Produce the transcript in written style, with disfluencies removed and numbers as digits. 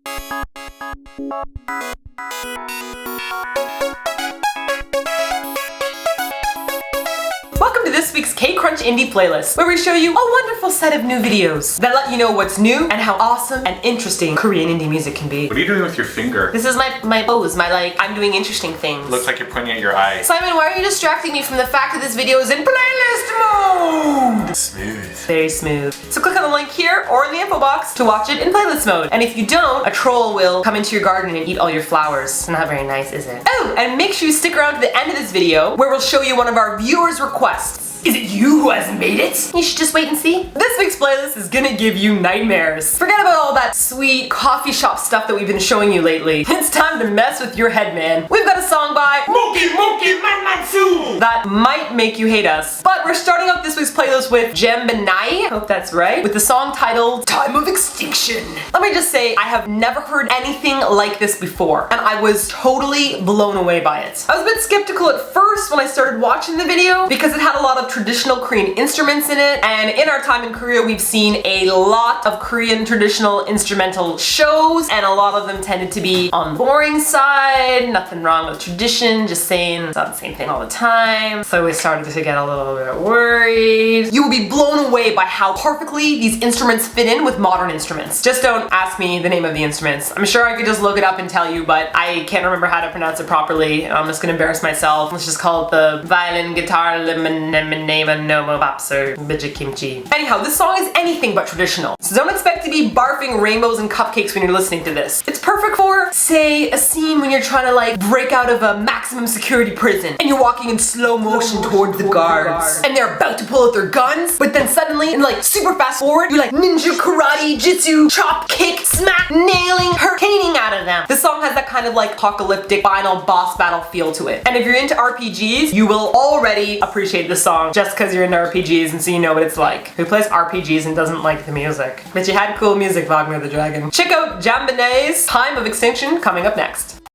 Welcome to this week's K-Crunch Indie playlist, where we show you a wonderful set of new videos that let you know what's new and how awesome and interesting Korean indie music can be. What are you doing with your finger? This is my pose, I'm doing interesting things. Looks like you're pointing at your eye. Simon, why are you distracting me from the fact that this video is in playlist mode? Smooth. Very smooth. So click on the link here or in the info box to watch it in playlist mode. And if you don't, a troll will come into your garden and eat all your flowers. It's not very nice, is it? Oh, and make sure you stick around to the end of this video where we'll show you one of our viewers' requests. Is it you who has made it? You should just wait and see. This week's playlist is gonna give you nightmares. Forget about all that sweet coffee shop stuff that we've been showing you lately. It's time to mess with your head, man. We've got a song by Monkey Manmatsu that might make you hate us. But we're starting off this week's playlist with Jambinai, hope that's right, with the song titled Time of Extinction. Let me just say, I have never heard anything like this before, and I was totally blown away by it. I was a bit skeptical at first when I started watching the video because it had a lot of traditional Korean instruments in it, and in our time in Korea we've seen a lot of Korean traditional instrumental shows, and a lot of them tended to be on the boring side. Nothing wrong with tradition, just saying it's not the same thing all the time. So we started to get a little bit worried. You will be blown away by how perfectly these instruments fit in with modern instruments. Just don't ask me the name of the instruments. I'm sure I could just look it up and tell you, but I can't remember how to pronounce it properly. I'm just gonna embarrass myself. Let's just call it the violin, guitar, Eatyourkimchi. Anyhow, this song is anything but traditional, so don't expect to be barfing rainbows and cupcakes when you're listening to this. It's perfect for, say, a scene when you're trying to break out of a maximum security prison and you're walking in slow motion towards the guards and they're about to pull out their guns, but then suddenly, in super fast forward, you're ninja, karate, jitsu, chop, kick, smack, nailing, hurricaning out of them. This song has that kind of apocalyptic final boss battle feel to it. And if you're into RPGs, you will already appreciate this song just because you're into RPGs and so you know what it's like. Who plays RPGs and doesn't like the music? But you had cool music, Wagner the Dragon. Check out Jambinai's Time of Extinction coming up next.